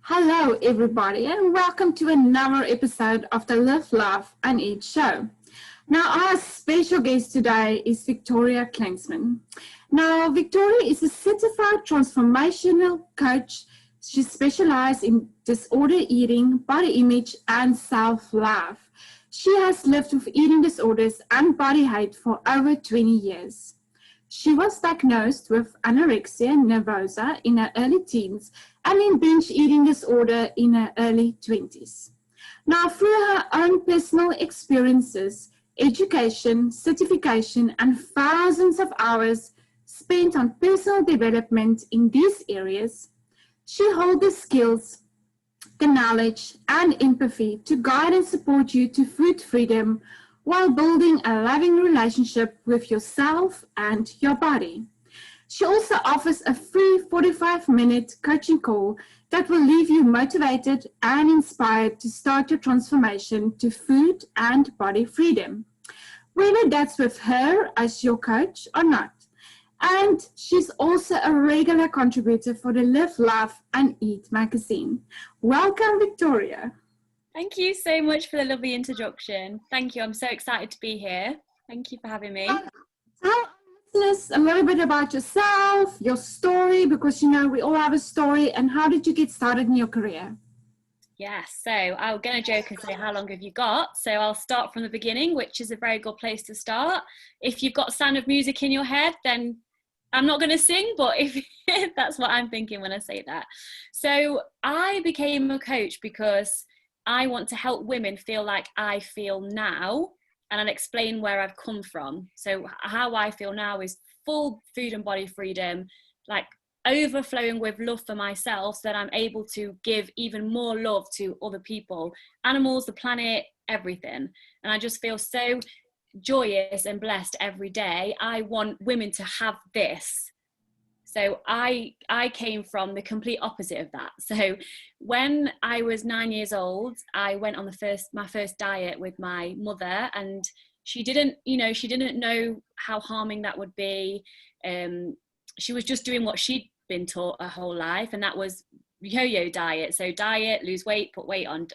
Hello, everybody, and welcome to another episode of the Live, Laugh, and Eat show. Now, our special guest today is Victoria Kleinsman. Now, Victoria is a certified transformational coach. She specializes in disorder eating, body image, and self-love. She has lived with eating disorders and body hate for over 20 years. She was diagnosed with anorexia nervosa in her early teens and in binge eating disorder in her early 20s. Now, through her own personal experiences, education, certification, and thousands of hours spent on personal development in these areas, she holds the skills, the knowledge, and empathy to guide and support you to food freedom while building a loving relationship with yourself and your body. She also offers a free 45-minute coaching call that will leave you motivated and inspired to start your transformation to food and body freedom, whether that's with her as your coach or not. And she's also a regular contributor for the Live, Laugh, and Eat magazine. Welcome, Victoria. Thank you so much for the lovely introduction. Thank you. I'm so excited to be here. Thank you for having me. Tell listeners a little bit about yourself, your story, because we all have a story, and how did you get started in your career? Yes, so I'm going to joke and say, how long have you got? So I'll start from the beginning, which is a very good place to start. If you've got Sound of Music in your head, then I'm not going to sing, but if that's what I'm thinking when I say that. So I became a coach because I want to help women feel like I feel now, and I'll explain where I've come from. So how I feel now is full food and body freedom, like overflowing with love for myself, so that I'm able to give even more love to other people, animals, the planet, everything. And I just feel so joyous and blessed every day. I want women to have this. So I came from the complete opposite of that. So when I was 9 years old, I went on my first diet with my mother, and she didn't know how harming that would be. She was just doing what she'd been taught her whole life, and that was yo-yo diet. So diet, lose weight, put weight on.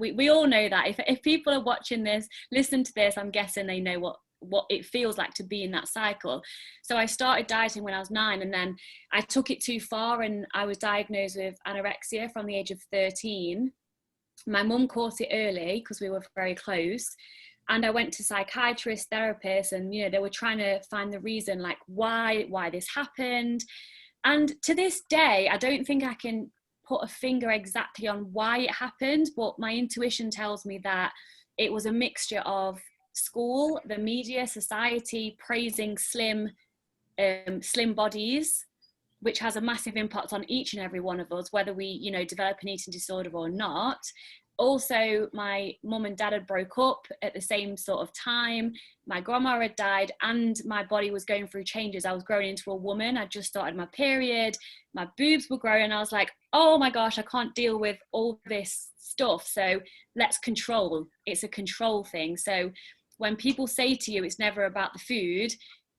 We all know that. If people are watching this, listen to this, I'm guessing they know what it feels like to be in that cycle. So I started dieting when I was 9, and then I took it too far, and I was diagnosed with anorexia from the age of 13. My mum caught it early because we were very close, and I went to psychiatrists, therapists, and they were trying to find the reason, like why this happened. And to this day, I don't think I can put a finger exactly on why it happened, but my intuition tells me that it was a mixture of school, the media, society praising slim bodies, which has a massive impact on each and every one of us, whether we develop an eating disorder or not. Also, my mum and dad had broke up at the same sort of time. My grandma had died, and my body was going through changes. I was growing into a woman. I just started my period. My boobs were growing. And I was like, oh my gosh, I can't deal with all this stuff. So let's control. It's a control thing. So when people say to you, it's never about the food,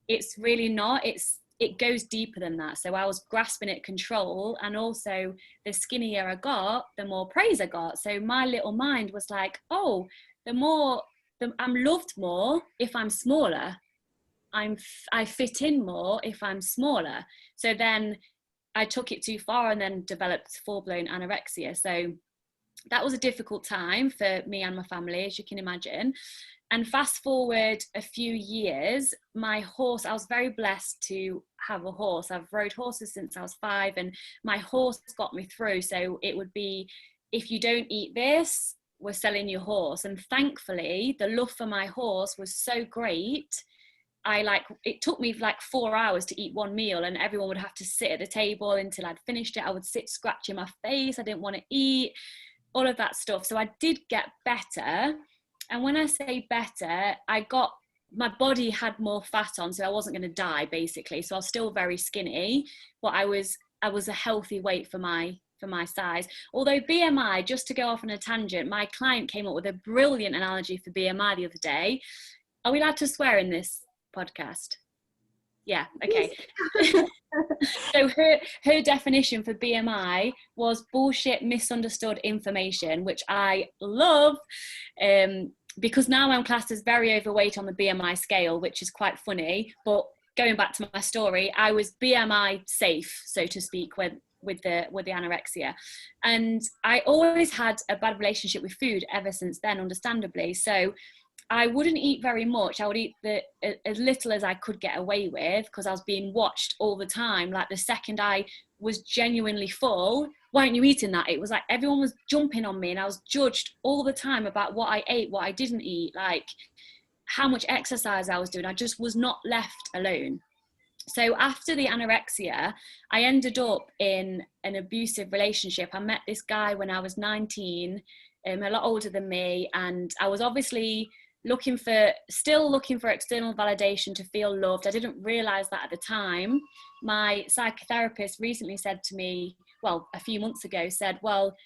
it's really not. It goes deeper than that. So I was grasping at control, and also the skinnier I got, the more praise I got. So my little mind was like, oh, I'm loved more if I'm smaller. I fit in more if I'm smaller. So then I took it too far and then developed full-blown anorexia. So that was a difficult time for me and my family, as you can imagine. And fast forward a few years, my horse, I was very blessed to have a horse. I've rode horses since I was 5, and my horse got me through. So it would be, if you don't eat this, we're selling your horse. And thankfully, the love for my horse was so great. It took me like 4 hours to eat one meal, and everyone would have to sit at the table until I'd finished it. I would sit scratching my face. I didn't want to eat, all of that stuff. So I did get better. And when I say better, my body had more fat on, so I wasn't going to die basically. So I was still very skinny, but I was a healthy weight for my size. Although BMI, just to go off on a tangent, my client came up with a brilliant analogy for BMI the other day. Are we allowed to swear in this podcast? Yeah, okay. Yes. So her definition for BMI was bullshit, misunderstood information, which I love, because now I'm classed as very overweight on the BMI scale, which is quite funny. But going back to my story, I was BMI safe, so to speak, with the anorexia, and I always had a bad relationship with food ever since then, understandably. So I wouldn't eat very much. I would eat as little as I could get away with, because I was being watched all the time. Like, the second I was genuinely full, why aren't you eating that? It was like everyone was jumping on me, and I was judged all the time about what I ate, what I didn't eat, like how much exercise I was doing. I just was not left alone. So after the anorexia, I ended up in an abusive relationship. I met this guy when I was 19, a lot older than me, and I was obviously still looking for external validation to feel loved. I didn't realize that at the time. My psychotherapist recently said to me, well, a few months ago, said, well,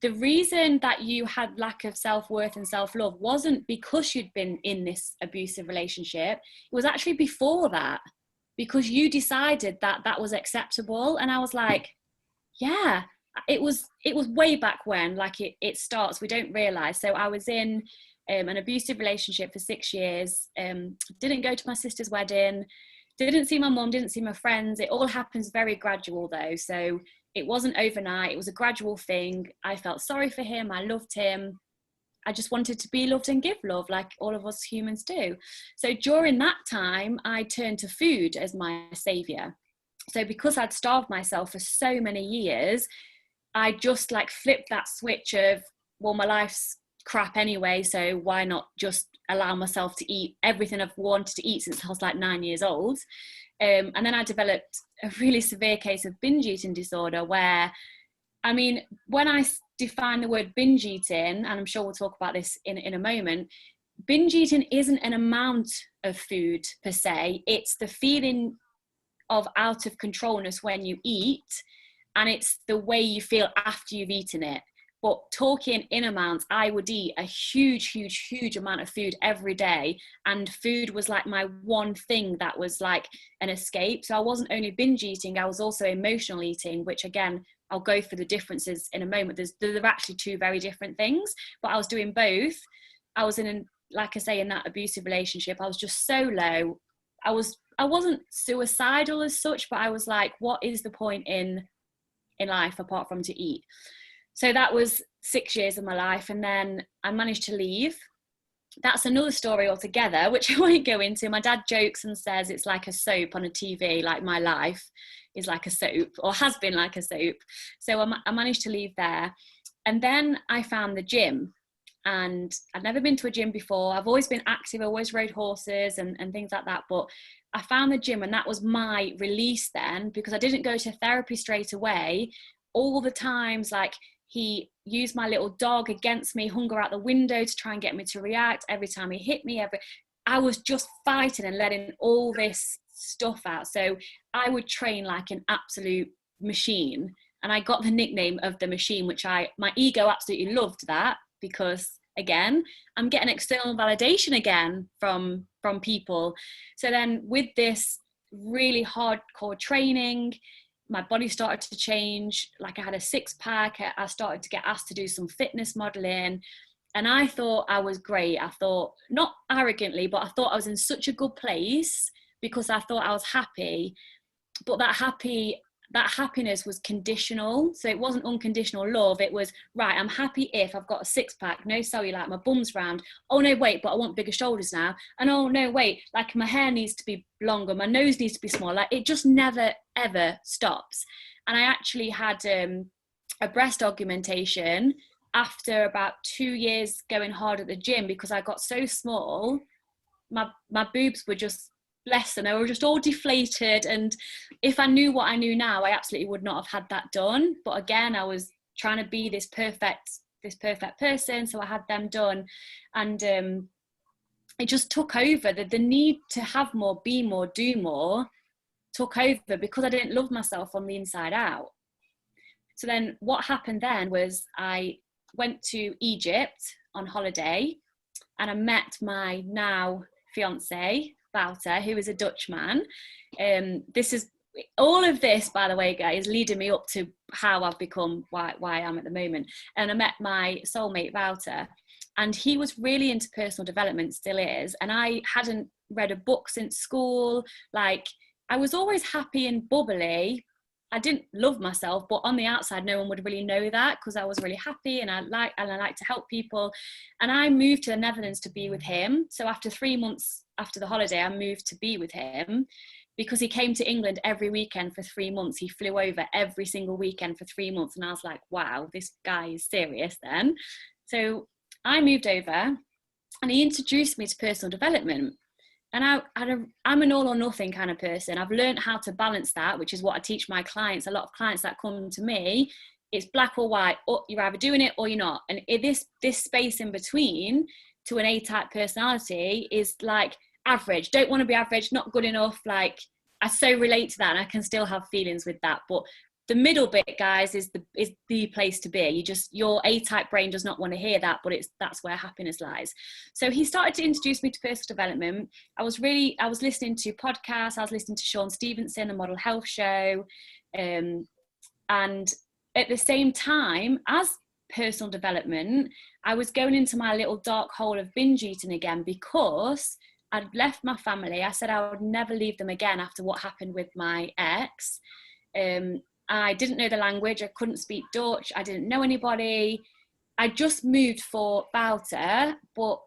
the reason that you had lack of self-worth and self-love wasn't because you'd been in this abusive relationship. It was actually before that, because you decided that that was acceptable. And I was like, yeah, it was way back when. Like, it starts, we don't realize. So I was in an abusive relationship for 6 years, didn't go to my sister's wedding, didn't see my mum, didn't see my friends. It all happens very gradual though, so it wasn't overnight. It was a gradual thing. I felt sorry for him, I loved him, I just wanted to be loved and give love, like all of us humans do. So during that time, I turned to food as my savior. So because I'd starved myself for so many years, I just like flipped that switch of, well, my life's crap anyway, so why not just allow myself to eat everything I've wanted to eat since I was like 9 years old. And then I developed a really severe case of binge eating disorder, where, I mean, when I define the word binge eating, and I'm sure we'll talk about this in a moment, binge eating isn't an amount of food per se, it's the feeling of out of controlness when you eat, and it's the way you feel after you've eaten it. But talking in amounts, I would eat a huge amount of food every day, and food was like my one thing that was like an escape. So I wasn't only binge eating, I was also emotional eating, which again, I'll go for the differences in a moment. They're actually two very different things, but I was doing both. I was like I say, in that abusive relationship. I was just so low. I wasn't suicidal as such, but I was like, what is the point in life apart from to eat? So that was 6 years of my life, and then I managed to leave. That's another story altogether, which I won't go into. My dad jokes and says it's like a soap on a TV, like my life is like a soap, or has been like a soap. So I managed to leave there. And then I found the gym, and I'd never been to a gym before. I've always been active, I always rode horses and things like that. But I found the gym, and that was my release then, because I didn't go to therapy straight away. All the times, like, he used my little dog against me, hung her out the window to try and get me to react. Every time he hit me, I was just fighting and letting all this stuff out. So I would train like an absolute machine. And I got the nickname of the machine, which my ego absolutely loved that, because again, I'm getting external validation again from people. So then with this really hardcore training, my body started to change. Like, I had a 6-pack. I started to get asked to do some fitness modeling, and I thought I was great. I thought, not arrogantly, but I thought I was in such a good place because I thought I was happy. But that happiness was conditional. So it wasn't unconditional love. It was, right, I'm happy if I've got a 6-pack, no cellulite, my bum's round. Oh no, wait, but I want bigger shoulders now. And oh no, wait, like my hair needs to be longer, my nose needs to be smaller. Like, it just never ever stops. And I actually had a breast augmentation after about 2 years going hard at the gym, because I got so small, my boobs were just, bless them, they were just all deflated. And if I knew what I knew now, I absolutely would not have had that done. But again, I was trying to be this perfect person, so I had them done. And it just took over. The need to have more, be more, do more took over, because I didn't love myself on the inside out. So then what happened then was I went to Egypt on holiday, and I met my now fiance. Wouter, who is a Dutch man. This is all of this, by the way, guys, leading me up to how I've become why I am at the moment. And I met my soulmate Wouter, and he was really into personal development, still is. And I hadn't read a book since school. Like, I was always happy and bubbly. I didn't love myself, but on the outside, no one would really know that, because I was really happy and I like to help people. And I moved to the Netherlands to be with him. So after 3 months after the holiday, I moved to be with him, because he came to England every weekend for 3 months. He flew over every single weekend for 3 months. And I was like, wow, this guy is serious then. So I moved over and he introduced me to personal development. And I'm an all or nothing kind of person. I've learned how to balance that, which is what I teach my clients. A lot of clients that come to me, it's black or white, or you're either doing it or you're not. And this space in between to an A-type personality is like average. Don't want to be average, not good enough. Like, I so relate to that, and I can still have feelings with that. But the middle bit, guys, is the place to be. Your A-type brain does not want to hear that, but that's where happiness lies. So he started to introduce me to personal development. I was listening to podcasts. I was listening to Sean Stevenson, the Model Health Show. And at the same time as personal development, I was going into my little dark hole of binge eating again, because I'd left my family. I said I would never leave them again after what happened with my ex. I didn't know the language. I couldn't speak Dutch. I didn't know anybody. I just moved for Wouter, but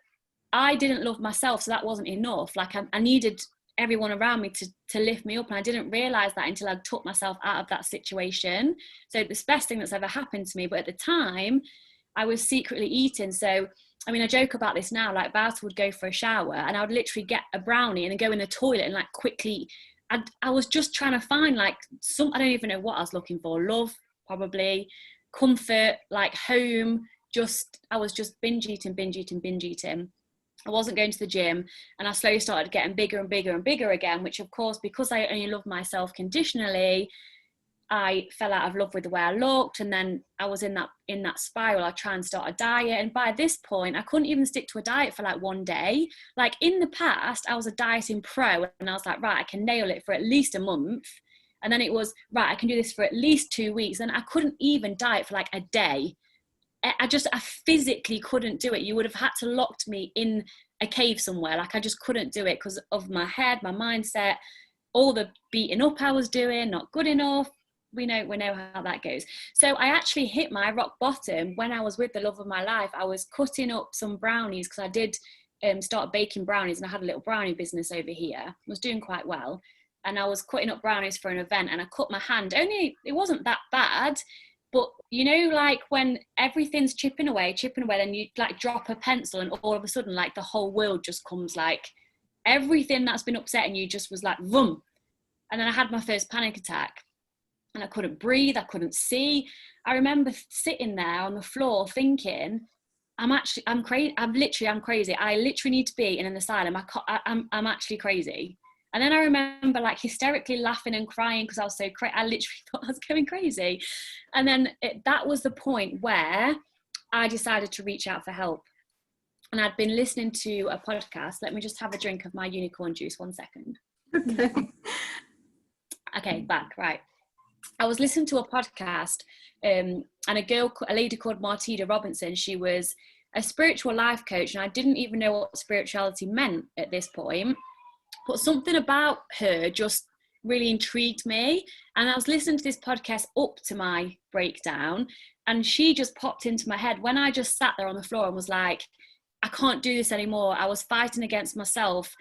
I didn't love myself, so that wasn't enough. Like, I needed everyone around me to lift me up, and I didn't realise that until I took myself out of that situation. So it's the best thing that's ever happened to me. But at the time, I was secretly eating. So, I mean, I joke about this now. Like, Wouter would go for a shower, and I would literally get a brownie and then go in the toilet and like quickly. I was just trying to find like I don't even know what I was looking for. Love, probably, comfort, like home. I was just binge eating. I wasn't going to the gym, and I slowly started getting bigger and bigger and bigger again, which of course, because I only love myself conditionally, I fell out of love with the way I looked. And then I was in that spiral. I try and start a diet, and by this point I couldn't even stick to a diet for like one day. Like, in the past I was a dieting pro, and I was like, right, I can nail it for at least a month. And then it was, right, I can do this for at least 2 weeks. And I couldn't even diet for like a day. I physically couldn't do it. You would have had to locked me in a cave somewhere. Like, I just couldn't do it because of my head, my mindset, all the beating up I was doing, not good enough. We know how that goes. So I actually hit my rock bottom when I was with the love of my life. I was cutting up some brownies, because I did start baking brownies, and I had a little brownie business over here. I was doing quite well, and I was cutting up brownies for an event, and I cut my hand. Only, it wasn't that bad, but you know, like when everything's chipping away, then you like drop a pencil, and all of a sudden, like the whole world just comes, like everything that's been upsetting you just was like vroom. And then I had my first panic attack. And I couldn't breathe, I couldn't see. I remember sitting there on the floor thinking, I'm crazy. I'm crazy. I literally need to be in an asylum. I'm actually crazy. And then I remember like hysterically laughing and crying because I was so crazy. I literally thought I was going crazy. And then that was the point where I decided to reach out for help. And I'd been listening to a podcast. Let me just have a drink of my unicorn juice, 1 second. Okay, back, right. I was listening to a podcast and a lady called Martina Robinson. She was a spiritual life coach, and I didn't even know what spirituality meant at this point, but something about her just really intrigued me. And I was listening to this podcast up to my breakdown, and she just popped into my head when I just sat there on the floor and was like, I can't do this anymore. I was fighting against myself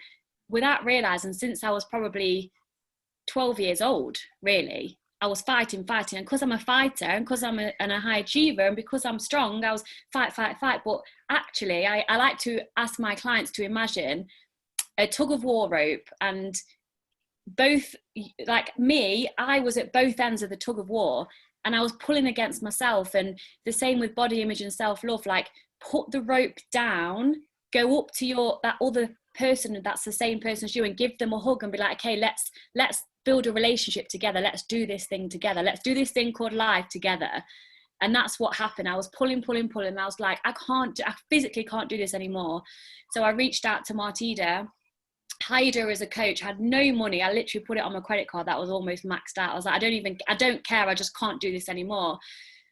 without realizing, since I was probably 12 years old, really. I was fighting. And because I'm a fighter, and because I'm a high achiever, and because I'm strong, I was fight. But actually, I like to ask my clients to imagine a tug of war rope, and both, like me, I was at both ends of the tug of war, and I was pulling against myself. And the same with body image and self-love, like put the rope down, go up to that other person that's the same person as you, and give them a hug and be like, okay, let's build a relationship together. Let's do this thing together. Let's do this thing called life together. And that's what happened. I was pulling. And I was like, I physically can't do this anymore. So I reached out to Martina, hired her as a coach, had no money. I literally put it on my credit card that was almost maxed out. I was like, I don't care, I just can't do this anymore.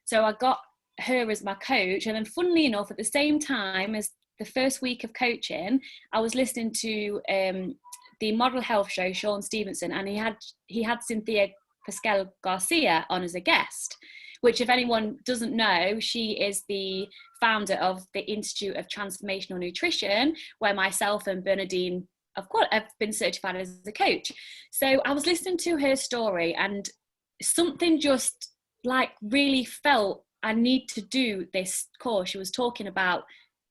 So I got her as my coach. And then funnily enough, at the same time as the first week of coaching, I was listening to the model health show, Sean Stevenson, and he had Cynthia Pascal Garcia on as a guest, which, if anyone doesn't know, she is the founder of the Institute of Transformational Nutrition, where myself and Bernadine, of course, have been certified as a coach. So I was listening to her story, and something just like really felt I need to do this course. She was talking about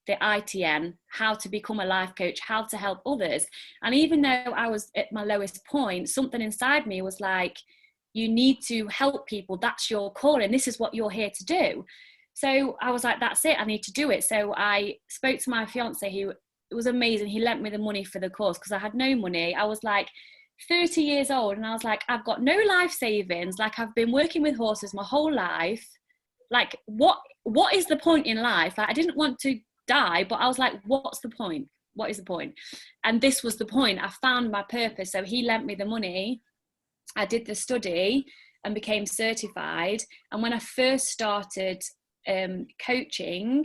the ITN, how to become a life coach, how to help others. And even though I was at my lowest point, something inside me was like, you need to help people. That's your calling. This is what you're here to do. So I was like, that's it. I need to do it. So I spoke to my fiance, who, it was amazing. He lent me the money for the course because I had no money. I was like 30 years old, and I was like, I've got no life savings. Like, I've been working with horses my whole life. Like, what is the point in life? Like, I didn't want to die, but I was like, what's the point? What is the point? And this was the point. I found my purpose. So he lent me the money. I did the study and became certified. And when I first started coaching,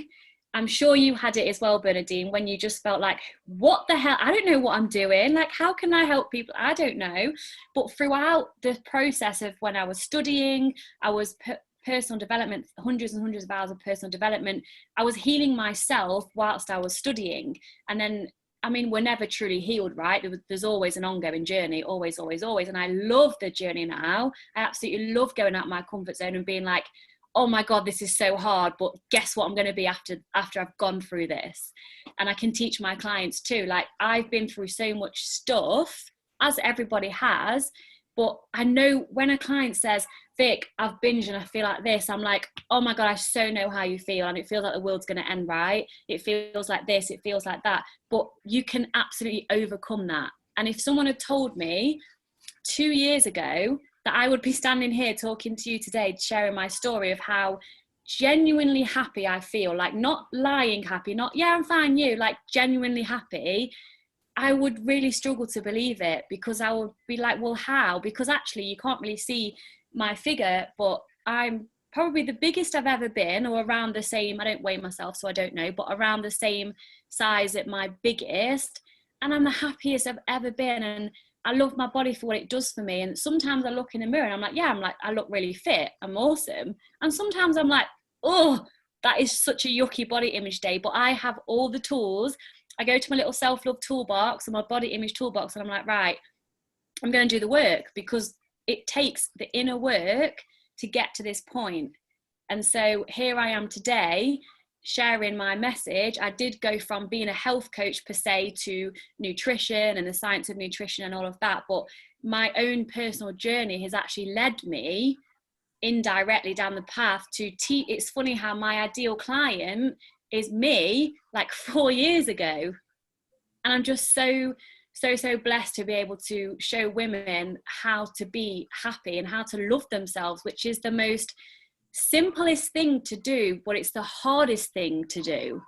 I'm sure you had it as well, Bernadine, when you just felt like, what the hell? I don't know what I'm doing. Like, how can I help people? I don't know. But throughout the process of when I was studying, I was personal development, hundreds and hundreds of hours of personal development. I was healing myself whilst I was studying. And then, I mean, we're never truly healed, right? There's always an ongoing journey, always, always, always. And I love the journey now. I absolutely love going out my comfort zone and being like, oh my God, this is so hard, but guess what I'm going to be after I've gone through this. And I can teach my clients too. Like, I've been through so much stuff, as everybody has, but I know when a client says, Vic, I've binged and I feel like this, I'm like, oh my God, I so know how you feel. And it feels like the world's going to end, right? It feels like this, it feels like that, but you can absolutely overcome that. And if someone had told me 2 years ago that I would be standing here talking to you today, sharing my story of how genuinely happy I feel, like not lying happy, not, yeah, I'm fine, you, like genuinely happy, I would really struggle to believe it, because I would be like, well, how? Because actually you can't really see my figure, but I'm probably the biggest I've ever been, or around the same, I don't weigh myself, so I don't know, but around the same size at my biggest. And I'm the happiest I've ever been. And I love my body for what it does for me. And sometimes I look in the mirror and I'm like, yeah, I look really fit. I'm awesome. And sometimes I'm like, oh, that is such a yucky body image day. But I have all the tools. I go to my little self-love toolbox and my body image toolbox, and I'm like, right, I'm going to do the work, because it takes the inner work to get to this point. And so here I am today, sharing my message. I did go from being a health coach per se to nutrition and the science of nutrition and all of that, but my own personal journey has actually led me indirectly down the path to teach. It's funny how my ideal client is me like 4 years ago, and I'm just so blessed to be able to show women how to be happy and how to love themselves, which is the most simplest thing to do, but it's the hardest thing to do.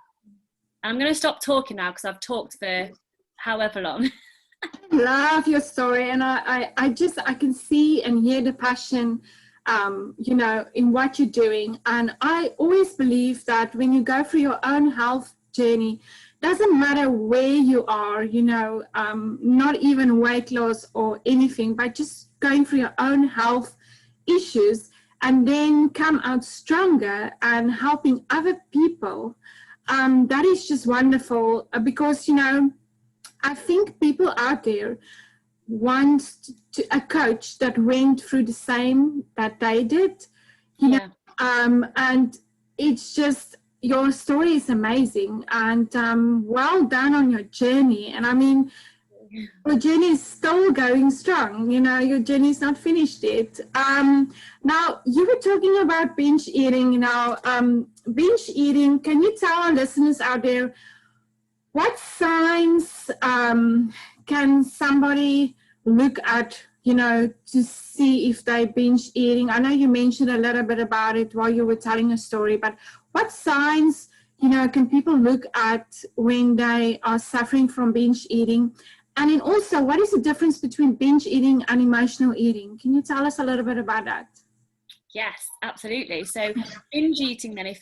I'm going to stop talking now because I've talked for however long. I love your story, and I can see and hear the passion in what you're doing. And I always believe that when you go through your own health journey, doesn't matter where you are, not even weight loss or anything, but just going through your own health issues, and then come out stronger and helping other people. That is just wonderful, because, I think people out there want a coach that went through the same that they did, and it's just, your story is amazing, and well done on your journey. And I mean, your journey is still going strong. Your journey is not finished yet. Now, you were talking about binge eating. Binge eating, can you tell our listeners out there, what signs can somebody look at, to see if they binge eating? I know you mentioned a little bit about it while you were telling a story, but what signs, can people look at when they are suffering from binge eating? And then also, what is the difference between binge eating and emotional eating? Can you tell us a little bit about that? Yes, absolutely. So binge eating then,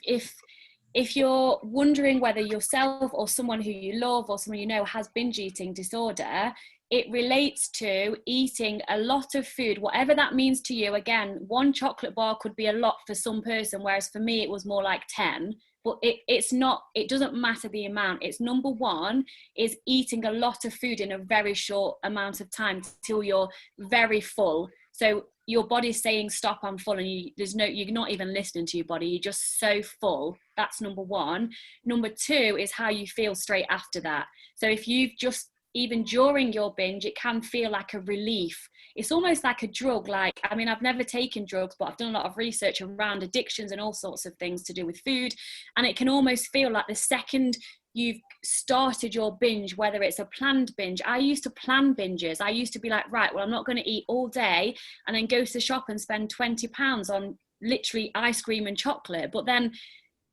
if you're wondering whether yourself or someone who you love or someone you know has binge eating disorder, it relates to eating a lot of food, whatever that means to you. Again, one chocolate bar could be a lot for some person, whereas for me it was more like 10. But it's not, it doesn't matter the amount. It's number one is eating a lot of food in a very short amount of time till you're very full. So your body's saying, stop, I'm full, and you're not even listening to your body. You're just so full. That's number one. Number two is how you feel straight after that. So if you've just, even during your binge, it can feel like a relief. It's almost like a drug. Like, I mean, I've never taken drugs, but I've done a lot of research around addictions and all sorts of things to do with food. And it can almost feel like the second you've started your binge, whether it's a planned binge. I used to plan binges. I used to be like, right, well, I'm not going to eat all day and then go to the shop and spend £20 on literally ice cream and chocolate,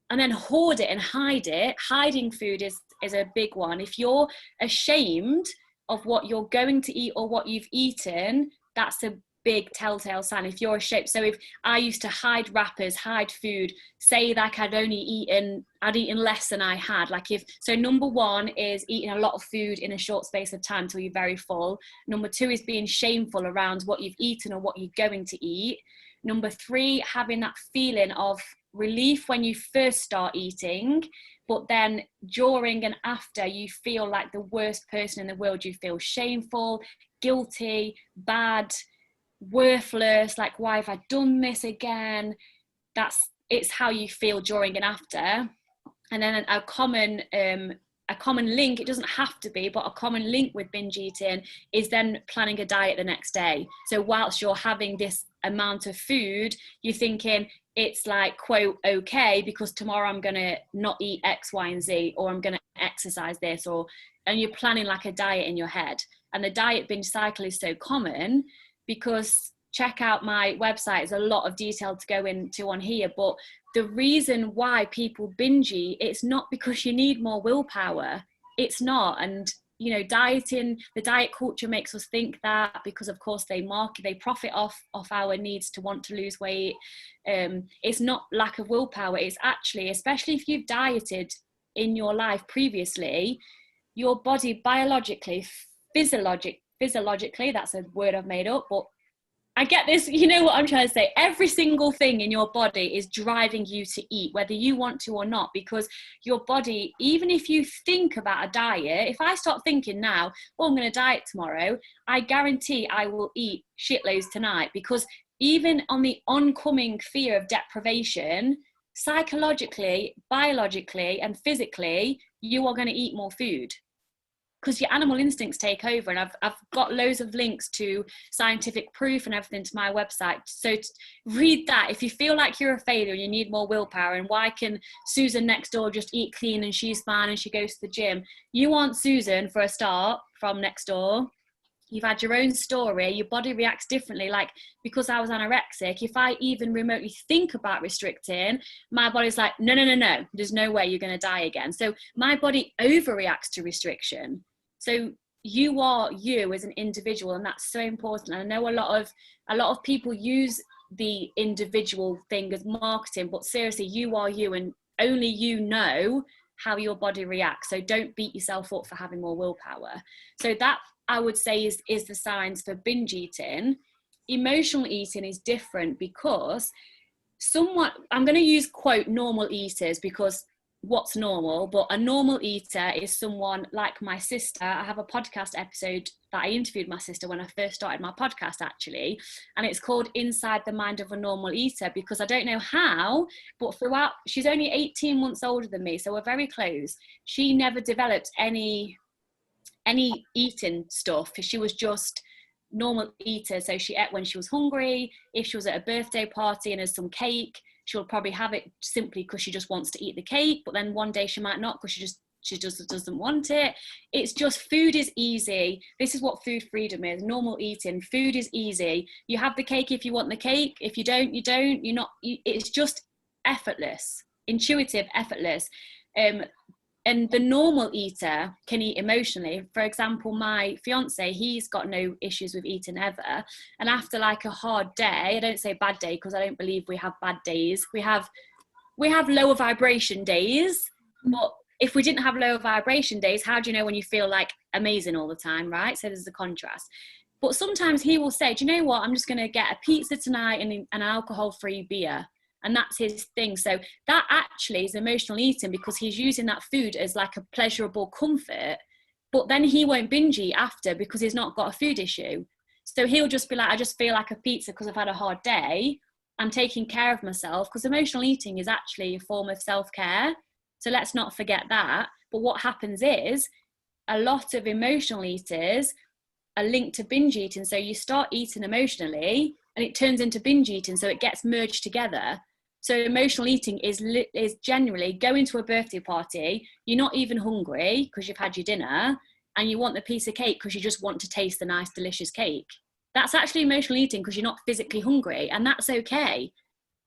and then hoard it and hide it. Hiding food is a big one. If you're ashamed of what you're going to eat or what you've eaten, that's a big telltale sign. If you're ashamed, so if I used to hide wrappers, hide food, say like I'd eaten less than I had. Like so number one is eating a lot of food in a short space of time till you're very full. Number two is being shameful around what you've eaten or what you're going to eat. Number three, having that feeling of relief when you first start eating, but then during and after you feel like the worst person in the world. You feel shameful, guilty, bad, worthless, like, why have I done this again? It's how you feel during and after. And then a common link, it doesn't have to be, but a common link with binge eating is then planning a diet the next day. So whilst you're having this amount of food, you're thinking it's like, quote, okay, because tomorrow I'm gonna not eat X, Y, and Z, or I'm gonna exercise this, and you're planning like a diet in your head. And the diet binge cycle is so common because, check out my website, there's a lot of detail to go into on here, but the reason why people binge eat, it's not because you need more willpower. It's not. And you know, dieting, the diet culture makes us think that, because of course they profit off our needs to want to lose weight. It's not lack of willpower. It's actually, especially if you've dieted in your life previously, your body biologically, physiologically, that's a word I've made up, but I get this, you know what I'm trying to say. Every single thing in your body is driving you to eat, whether you want to or not, because your body, even if you think about a diet, if I start thinking now, well, I'm going to diet tomorrow, I guarantee I will eat shitloads tonight, because even on the oncoming fear of deprivation, psychologically, biologically, and physically, you are going to eat more food. Because your animal instincts take over. And I've got loads of links to scientific proof and everything to my website. So read that. If you feel like you're a failure and you need more willpower, and why can Susan next door just eat clean and she's fine and she goes to the gym? You aren't Susan, for a start, from next door. You've had your own story. Your body reacts differently. Like, because I was anorexic, if I even remotely think about restricting, my body's like, no, there's no way you're going to die again. So my body overreacts to restriction. So you are you as an individual, and that's so important. And I know a lot of people use the individual thing as marketing, but seriously, you are you, and only you know how your body reacts. So don't beat yourself up for having more willpower. So that, I would say, is the signs for binge eating. Emotional eating is different, because I'm going to use quote normal eaters, because what's normal, but a normal eater is someone like my sister. I have a podcast episode that I interviewed my sister when I first started my podcast, actually, and it's called Inside the Mind of a Normal Eater, because I don't know how, but throughout, she's only 18 months older than me, so we're very close. She never developed any eating stuff. She was just normal eater. So she ate when she was hungry. If she was at a birthday party and there's some cake, she'll probably have it simply because she just wants to eat the cake, but then one day she might not, because she just doesn't want it. It's just, food is easy. This is what food freedom is. Normal eating, food is easy. You have the cake if you want the cake. If you don't, you don't. It's just effortless, intuitive, effortless. And the normal eater can eat emotionally. For example, my fiance, he's got no issues with eating ever. And after like a hard day, I don't say bad day because I don't believe we have bad days. We have lower vibration days, but if we didn't have lower vibration days, how do you know when you feel like amazing all the time, right? So there's the contrast. But sometimes he will say, do you know what? I'm just going to get a pizza tonight and an alcohol-free beer. And that's his thing. So that actually is emotional eating because he's using that food as like a pleasurable comfort. But then he won't binge eat after because he's not got a food issue. So he'll just be like, I just feel like a pizza because I've had a hard day. I'm taking care of myself, because emotional eating is actually a form of self-care. So let's not forget that. But what happens is a lot of emotional eaters are linked to binge eating. So you start eating emotionally and it turns into binge eating. So it gets merged together. So emotional eating is generally going to a birthday party. You're not even hungry because you've had your dinner and you want the piece of cake because you just want to taste the nice, delicious cake. That's actually emotional eating because you're not physically hungry, and that's okay.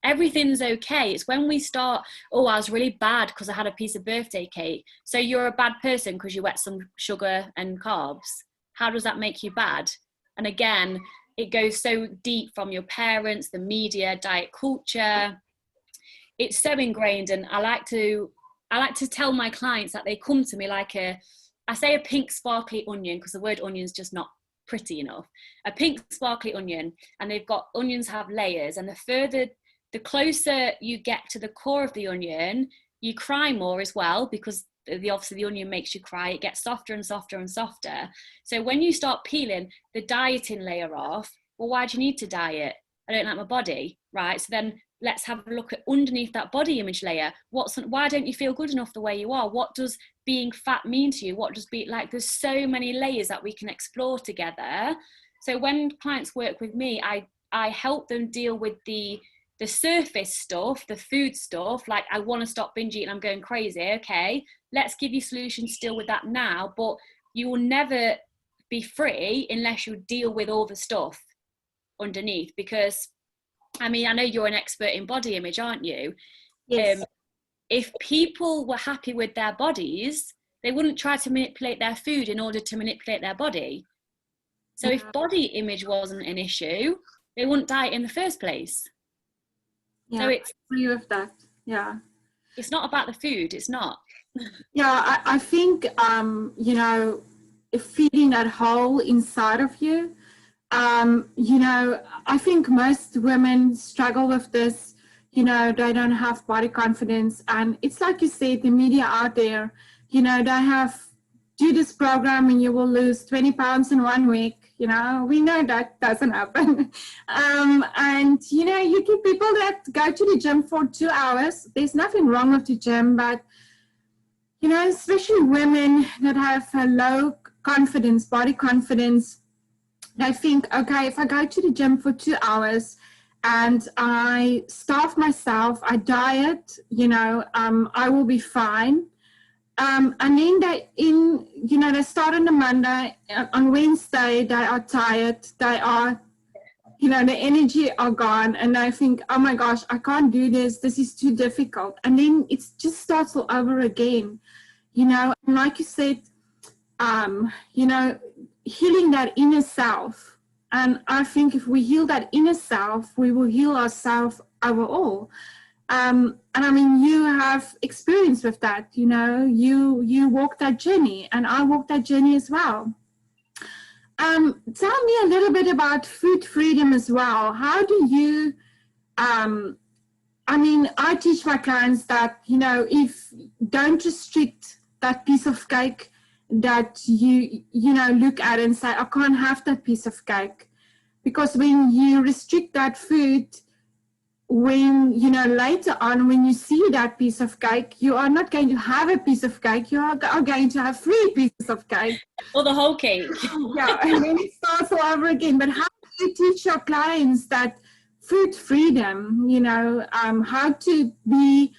Everything's okay. It's when we start, oh, I was really bad because I had a piece of birthday cake. So you're a bad person because you ate some sugar and carbs. How does that make you bad? And again, it goes so deep from your parents, the media, diet culture. It's so ingrained. And I like to tell my clients that they come to me like I say a pink sparkly onion, because the word onion is just not pretty enough. A pink sparkly onion, and onions have layers, and the closer you get to the core of the onion, you cry more as well, because obviously the onion makes you cry. It gets softer and softer and softer. So when you start peeling the dieting layer off, well, why do you need to diet? I don't like my body, right? So then let's have a look at underneath that body image layer. Why don't you feel good enough the way you are? What does being fat mean to you? What does there's so many layers that we can explore together. So when clients work with me, I help them deal with the surface stuff, the food stuff, like I want to stop binge eating, I'm going crazy. Okay, let's give you solutions still with that now, but you will never be free unless you deal with all the stuff underneath. Because I mean, I know you're an expert in body image, aren't you? Yes. If people were happy with their bodies, they wouldn't try to manipulate their food in order to manipulate their body. So Yeah. if body image wasn't an issue, they wouldn't diet in the first place. Yeah, So I agree with that. Yeah. It's not about the food. It's not. Yeah, I think, if feeding that hole inside of you, I think most women struggle with this. They don't have body confidence. And it's like you said, the media out there, they have, do this program and you will lose 20 pounds in 1 week. We know that doesn't happen. And, you get people that go to the gym for 2 hours. There's nothing wrong with the gym, but, especially women that have a low confidence, body confidence, I think, okay, if I go to the gym for 2 hours and I starve myself, I diet, I will be fine. And then they start on a Monday, on Wednesday, they are tired, they are, the energy are gone, and I think, oh my gosh, I can't do this is too difficult. And then it just starts all over again, and like you said, healing that inner self. And I think if we heal that inner self, we will heal ourselves overall. And I mean, you have experience with that, you walk that journey, and I walk that journey as well. Tell me a little bit about food freedom as well. How do you, I teach my clients that, if don't restrict that piece of cake that you look at and say, I can't have that piece of cake. Because when you restrict that food, when, later on, when you see that piece of cake, you are not going to have a piece of cake, you are going to have 3 pieces of cake. Or the whole cake. Yeah, and then it starts all over again. But how do you teach your clients that food freedom, how to be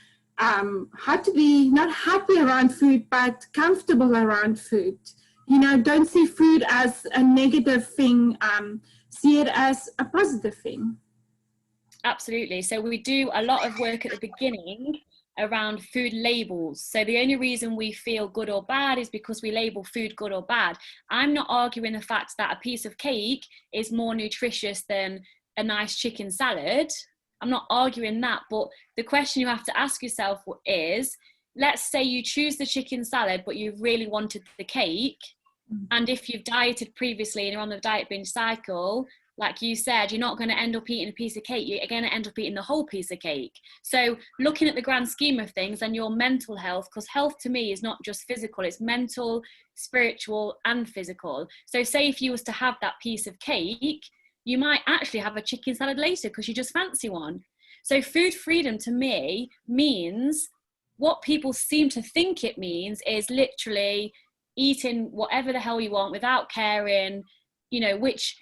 not happy around food, but comfortable around food? Don't see food as a negative thing, see it as a positive thing. Absolutely. So we do a lot of work at the beginning around food labels. So the only reason we feel good or bad is because we label food good or bad. I'm not arguing the fact that a piece of cake is more nutritious than a nice chicken salad. I'm not arguing that, but the question you have to ask yourself is, let's say you choose the chicken salad, but you really wanted the cake. And if you've dieted previously and you're on the diet binge cycle, like you said, you're not going to end up eating a piece of cake. You're going to end up eating the whole piece of cake. So looking at the grand scheme of things and your mental health, because health to me is not just physical, it's mental, spiritual, and physical. So say if you was to have that piece of cake, you might actually have a chicken salad later because you just fancy one. So food freedom to me means, what people seem to think it means is literally eating whatever the hell you want without caring, which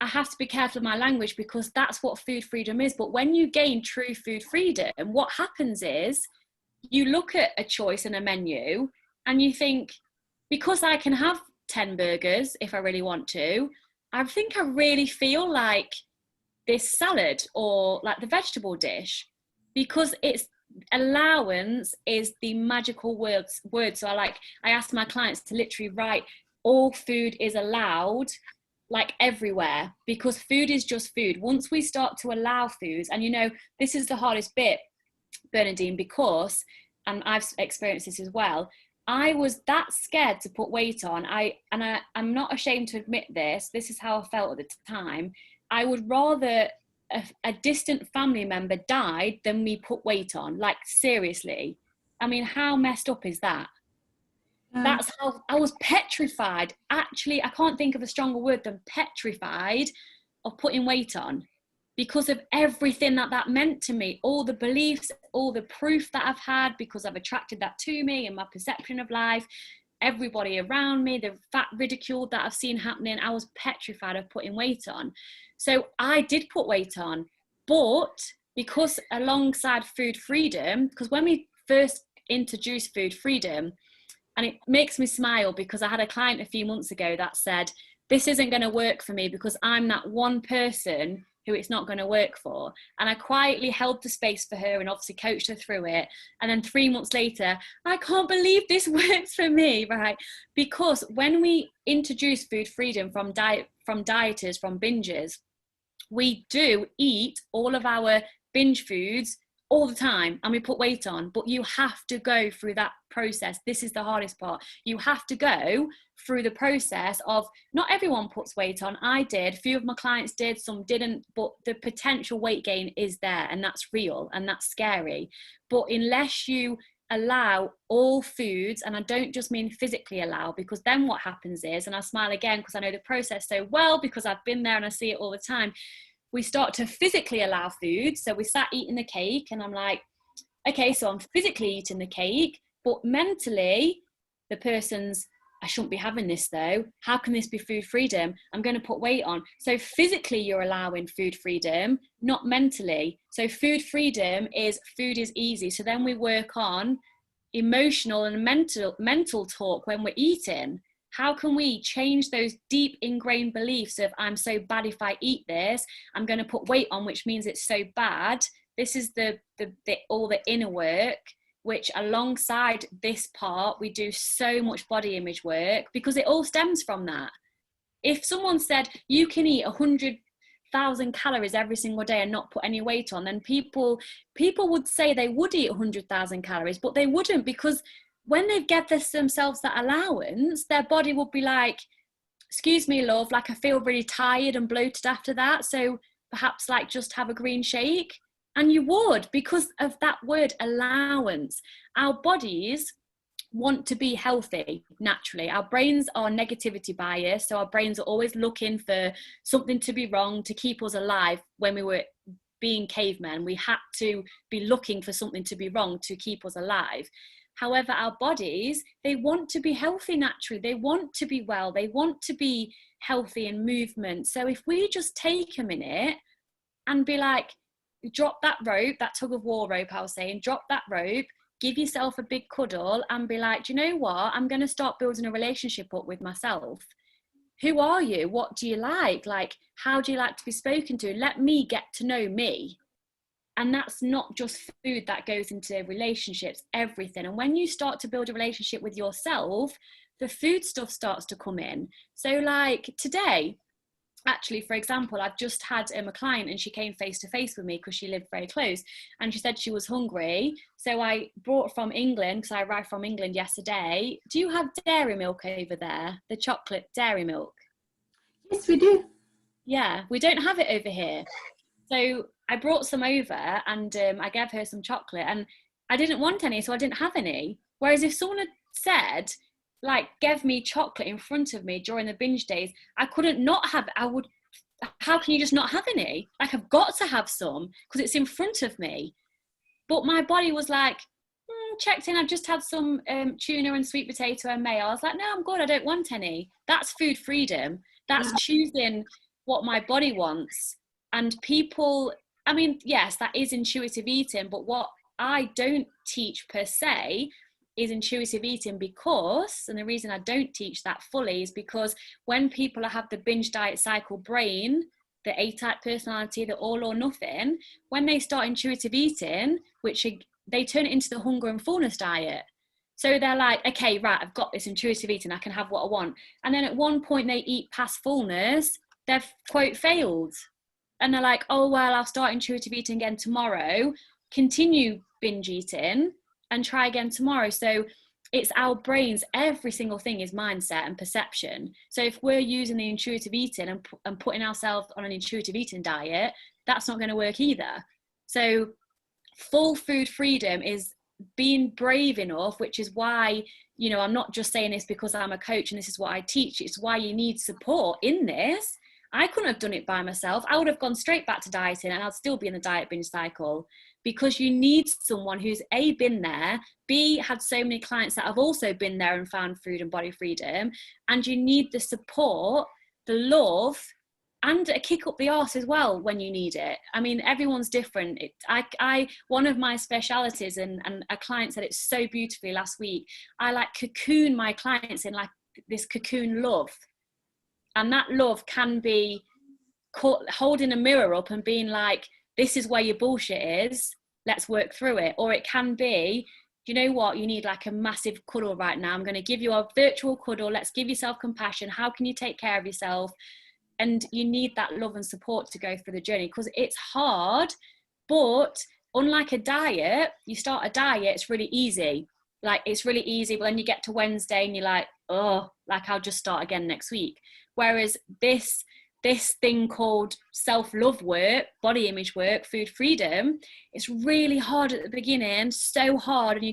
I have to be careful of my language because that's what food freedom is. But when you gain true food freedom, what happens is you look at a choice in a menu and you think, because I can have 10 burgers if I really want to, I think I really feel like this salad or like the vegetable dish, because it's allowance is the magical word. So I ask my clients to literally write all food is allowed, like everywhere, because food is just food. Once we start to allow foods, and this is the hardest bit, Bernadine, because, and I've experienced this as well, I was that scared to put weight on. I'm not ashamed to admit this. This is how I felt at the time. I would rather a distant family member died than me put weight on. Like, seriously. I mean, how messed up is that? That's how I was petrified. Actually, I can't think of a stronger word than petrified of putting weight on, because of everything that meant to me, all the beliefs, all the proof that I've had, because I've attracted that to me and my perception of life, everybody around me, the fat ridicule that I've seen happening. I was petrified of putting weight on. So I did put weight on, but because alongside food freedom, because when we first introduced food freedom, and it makes me smile because I had a client a few months ago that said, this isn't going to work for me because I'm that one person who it's not going to work for. And I quietly held the space for her and obviously coached her through it. And then 3 months later, I can't believe this works for me, right? Because when we introduce food freedom from dieters, from bingers, we do eat all of our binge foods all the time and we put weight on, but you have to go through that process. This is the hardest part. You have to go through the process of, not everyone puts weight on. I did, a few of my clients did, some didn't, but the potential weight gain is there, and that's real and that's scary. But unless you allow all foods, and I don't just mean physically allow, because then what happens is, and I smile again because I know the process so well because I've been there and I see it all the time, we start to physically allow food. So we sat eating the cake and I'm like, okay, so I'm physically eating the cake, but mentally the person's, I shouldn't be having this though. How can this be food freedom? I'm going to put weight on. So physically you're allowing food freedom, not mentally. So food freedom is food is easy. So then we work on emotional and mental talk when we're eating. How can we change those deep ingrained beliefs of, I'm so bad if I eat this, I'm going to put weight on, which means it's so bad. This is the all the inner work, which alongside this part, we do so much body image work because it all stems from that. If someone said you can eat 100,000 calories every single day and not put any weight on, then people would say they would eat 100,000 calories, but they wouldn't, because when they get themselves that allowance, their body will be like, excuse me, love, like I feel really tired and bloated after that. So perhaps like just have a green shake. And you would, because of that word allowance. Our bodies want to be healthy naturally. Our brains are negativity biased. So our brains are always looking for something to be wrong to keep us alive. When we were being cavemen, we had to be looking for something to be wrong to keep us alive. However, our bodies, they want to be healthy naturally. They want to be well. They want to be healthy in movement. So if we just take a minute and be like, drop that rope, that tug of war rope I was saying, drop that rope, give yourself a big cuddle and be like, do you know what? I'm going to start building a relationship up with myself. Who are you? What do you like? Like, how do you like to be spoken to? Let me get to know me. And that's not just food, that goes into relationships, everything. And when you start to build a relationship with yourself, the food stuff starts to come in. So like today, actually, for example, I've just had a client, and she came face to face with me because she lived very close, and she said she was hungry. So I brought from England, because I arrived from England yesterday. Do you have dairy milk over there? The chocolate dairy milk? Yes, we do. Yeah, we don't have it over here. So I brought some over, and I gave her some chocolate, and I didn't want any, so I didn't have any. Whereas if someone had said, like, gave me chocolate in front of me during the binge days, I couldn't not have it. How can you just not have any? Like, I've got to have some because it's in front of me. But my body was like, checked in, I've just had some tuna and sweet potato and mayo. I was like, no, I'm good, I don't want any. That's food freedom. That's choosing what my body wants. And people, I mean, yes, that is intuitive eating, but what I don't teach per se is intuitive eating, because, and the reason I don't teach that fully is because when people have the binge diet cycle brain, the A-type personality, the all or nothing, when they start intuitive eating, which they turn it into the hunger and fullness diet. So they're like, okay, right, I've got this intuitive eating, I can have what I want. And then at one point they eat past fullness, they've, quote, failed. And they're like, oh, well, I'll start intuitive eating again tomorrow, continue binge eating, and try again tomorrow. So it's our brains, every single thing is mindset and perception. So if we're using the intuitive eating and putting ourselves on an intuitive eating diet, that's not going to work either. So full food freedom is being brave enough, which is why, you know, I'm not just saying this because I'm a coach and this is what I teach. It's why you need support in this. I couldn't have done it by myself. I would have gone straight back to dieting and I'd still be in the diet binge cycle, because you need someone who's A, been there, B, had so many clients that have also been there and found food and body freedom, and you need the support, the love, and a kick up the arse as well when you need it. I mean, everyone's different. One of my specialities, and a client said it so beautifully last week, I like cocoon my clients in like this cocoon love. And that love can be holding a mirror up and being like, this is where your bullshit is, let's work through it. Or it can be, you know what, you need like a massive cuddle right now. I'm going to give you a virtual cuddle. Let's give yourself compassion. How can you take care of yourself? And you need that love and support to go through the journey, because it's hard. But unlike a diet, you start a diet, it's really easy. Like, it's really easy, but then you get to Wednesday and you're like, oh, like, I'll just start again next week. Whereas this thing called self-love work, body image work, food freedom, it's really hard at the beginning, so hard, and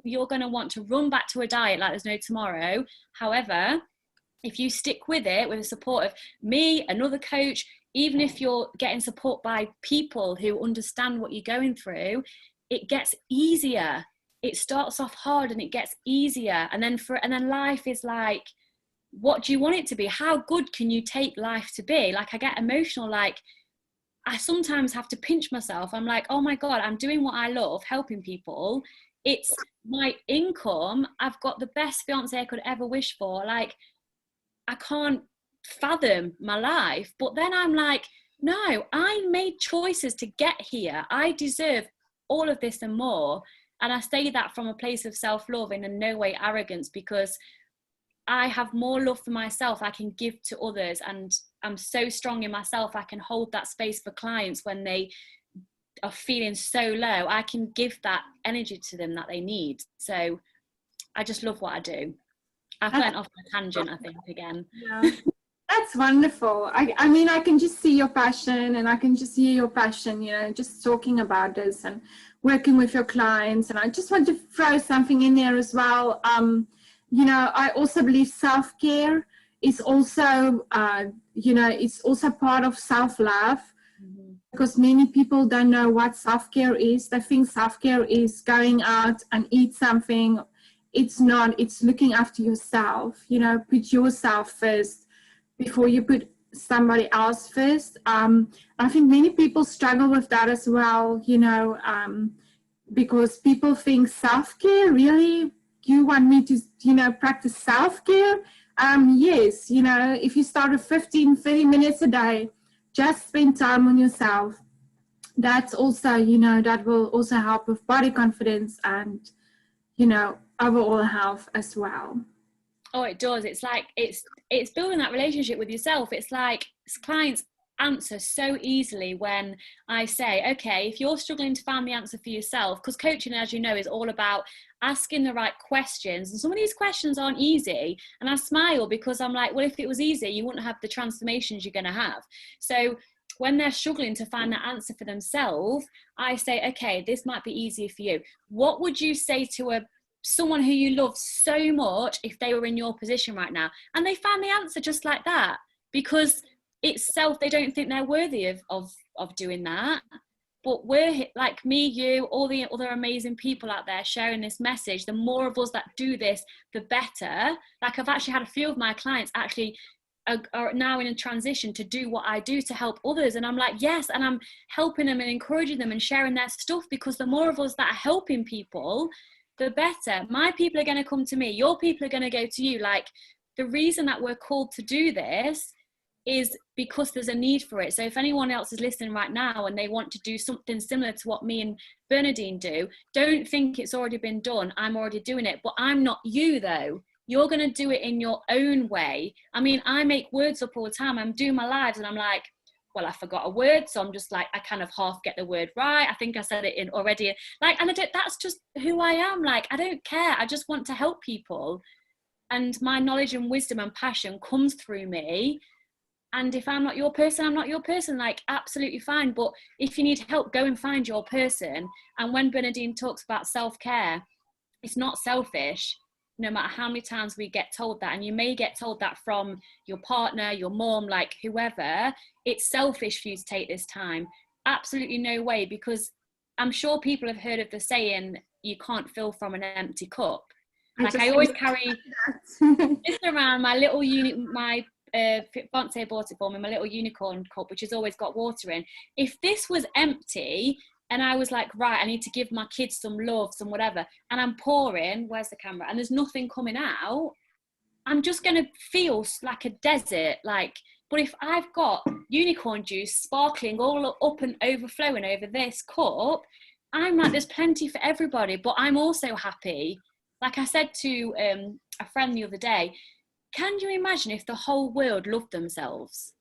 you're gonna want to run back to a diet like there's no tomorrow. However, if you stick with it, with the support of me, another coach, even if you're getting support by people who understand what you're going through, it gets easier. It starts off hard and it gets easier, and then life is like, what do you want it to be? How good can you take life to be? Like, I get emotional, like I sometimes have to pinch myself. I'm like, oh my God, I'm doing what I love, helping people. It's my income. I've got the best fiance I could ever wish for. Like, I can't fathom my life. But then I'm like, no, I made choices to get here. I deserve all of this and more. And I say that from a place of self-love and in no way arrogance, because I have more love for myself I can give to others, and I'm so strong in myself I can hold that space for clients when they are feeling so low. I can give that energy to them that they need. So I just love what I do. I went off on a tangent, I think, again. Yeah. That's wonderful. I mean, I can just see your passion, and I can just hear your passion, you know, just talking about this and working with your clients. And I just want to throw something in there as well. You know, I also believe self-care is also, you know, it's also part of self-love, because many people don't know what self-care is. They think self-care is going out and eat something. It's not. It's looking after yourself, you know, put yourself first before you put somebody else first. I think many people struggle with that as well, you know, because people think self-care, really? You want me to, you know, practice self-care? Yes, you know, if you start with 15, 30 minutes a day, just spend time on yourself. that's also, that will also help with body confidence and, overall health as well. Oh, it does. It's like it's building that relationship with yourself. It's like clients answer so easily when I say, okay, if you're struggling to find the answer for yourself, because coaching, as you know, is all about asking the right questions, and some of these questions aren't easy, and I smile because I'm like, well, if it was easy, you wouldn't have the transformations you're going to have. So when they're struggling to find that answer for themselves, I say, okay, this might be easier for you. What would you say to someone who you love so much if they were in your position right now? And they found the answer just like that, because it's they don't think they're worthy of doing that. But we're like me, you, all the other amazing people out there sharing this message. The more of us that do this, the better. Like, I've actually had a few of my clients actually are now in a transition to do what I do to help others, and I'm like, yes, and I'm helping them and encouraging them and sharing their stuff, because the more of us that are helping people, the better. My people are going to come to me, your people are going to go to you. Like, the reason that we're called to do this is because there's a need for it. So if anyone else is listening right now and they want to do something similar to what me and Bernadine do, don't think it's already been done. I'm already doing it, but I'm not you though. You're going to do it in your own way. I mean, I make words up all the time. I'm doing my lives and I'm like, well, I forgot a word. So I'm just like, I kind of half get the word right. I think I said it in already. Like, and that's just who I am. Like, I don't care. I just want to help people. And my knowledge and wisdom and passion comes through me. And if I'm not your person, I'm not your person. Like, absolutely fine. But if you need help, go and find your person. And when Bernadine talks about self-care, it's not selfish, no matter how many times we get told that. And you may get told that from your partner, your mom, like whoever. It's selfish for you to take this time. Absolutely no way, because I'm sure people have heard of the saying, you can't fill from an empty cup. Like, I always carry this around, my little my Fiance bought it for me, my little unicorn cup, which has always got water in. If this was empty and I was like, right, I need to give my kids some love, some whatever, and I'm pouring, where's the camera, and there's nothing coming out, I'm just going to feel like a desert. Like, but if I've got unicorn juice sparkling all up and overflowing over this cup, I'm like, there's plenty for everybody, but I'm also happy. Like I said to a friend the other day, can you imagine if the whole world loved themselves?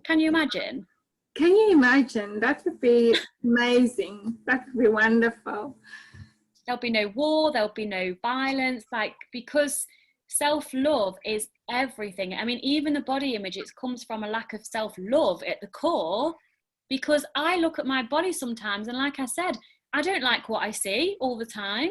Can you imagine? Can you imagine? That would be amazing. That would be wonderful. There'll be no war, there'll be no violence, like, because self-love is everything. I mean, even the body image, it comes from a lack of self-love at the core, because I look at my body sometimes and, like I said, I don't like what I see all the time.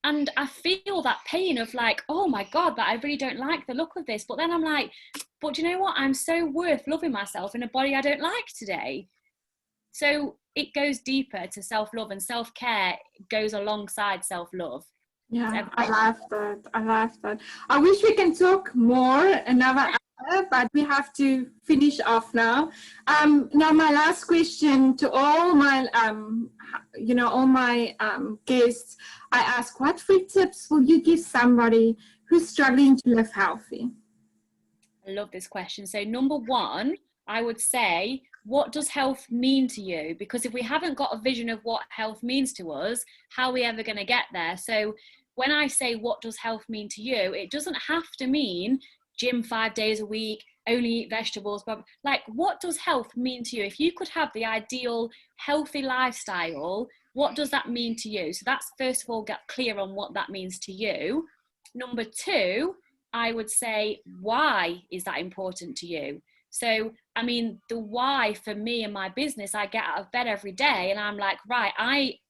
And I feel that pain of like, oh my God, that I really don't like the look of this. But then I'm like, but do you know what? I'm so worth loving myself in a body I don't like today. So it goes deeper to self-love, and self-care goes alongside self-love. Yeah, I love that. I love that. I wish we can talk more another hour, but we have to finish off now. Now my last question to all my, all my guests, I ask, what 3 tips will you give somebody who's struggling to live healthy? I love this question. So number 1, I would say, what does health mean to you? Because if we haven't got a vision of what health means to us, how are we ever going to get there? So when I say, what does health mean to you? It doesn't have to mean gym 5 days a week, only eat vegetables, but like, what does health mean to you? If you could have the ideal healthy lifestyle, what does that mean to you? So that's, first of all, get clear on what that means to you. Number 2, I would say, why is that important to you? So, I mean, the why for me and my business, I get out of bed every day and I'm like, right,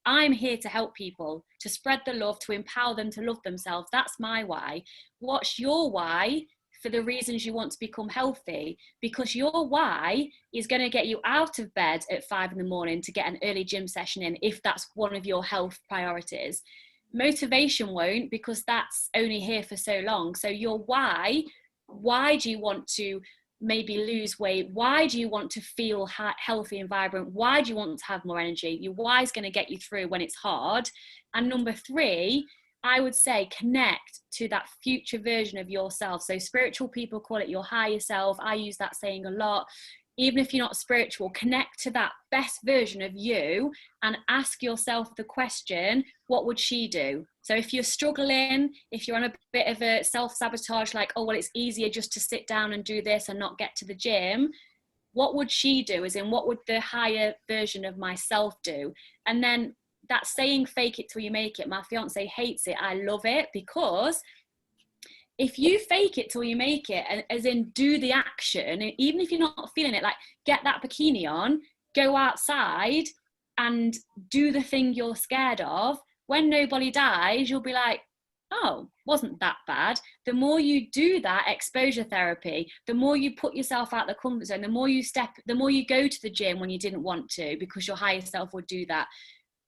I'm here to help people, to spread the love, to empower them to love themselves. That's my why. What's your why for the reasons you want to become healthy? Because your why is going to get you out of bed at 5 in the morning to get an early gym session in, if that's one of your health priorities. Motivation won't, because that's only here for so long. So your why do you want to maybe lose weight? Why do you want to feel healthy and vibrant? Why do you want to have more energy? Your why is going to get you through when it's hard. And number 3, I would say, connect to that future version of yourself. So spiritual people call it your higher self. I use that saying a lot. even if you're not spiritual, connect to that best version of you and ask yourself the question, what would she do? So if you're struggling, if you're on a bit of a self-sabotage, like, oh, well, it's easier just to sit down and do this and not get to the gym, what would she do? As in, what would the higher version of myself do? And then that saying, fake it till you make it, my fiance hates it. I love it, because if you fake it till you make it, and as in do the action, even if you're not feeling it, like get that bikini on, go outside and do the thing you're scared of, when nobody dies, you'll be like, oh, wasn't that bad. The more you do that exposure therapy, the more you put yourself out the comfort zone, the more you go to the gym when you didn't want to, because your higher self would do that,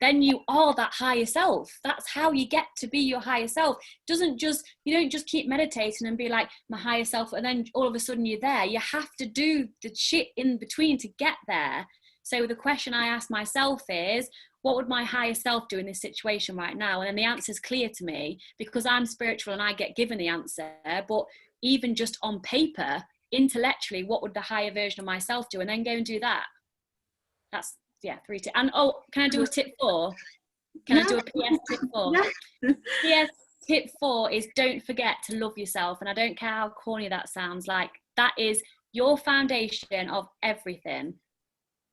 then you are that higher self. That's how you get to be your higher self. You don't just keep meditating and be like, my higher self, and then all of a sudden you're there. You have to do the shit in between to get there. So the question I ask myself is, what would my higher self do in this situation right now? And then the answer is clear to me, because I'm spiritual and I get given the answer. But even just on paper, intellectually, what would the higher version of myself do? And then go and do that. That's, yeah, 3 tips. And oh, can I do a tip 4? Can I do a PS tip 4? PS tip 4 is, don't forget to love yourself. And I don't care how corny that sounds, like that is your foundation of everything.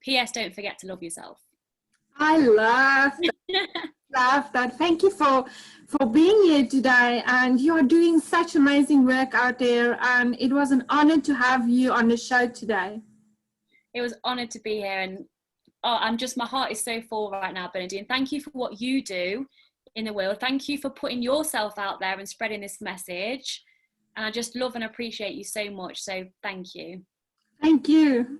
PS, don't forget to love yourself. I love that. Love that. Thank you for being here today, and you are doing such amazing work out there, and it was an honor to have you on the show today. It was honored to be here, and my heart is so full right now, Bernadine. Thank you for what you do in the world. Thank you for putting yourself out there and spreading this message, and I just love and appreciate you so much. So thank you. Thank you.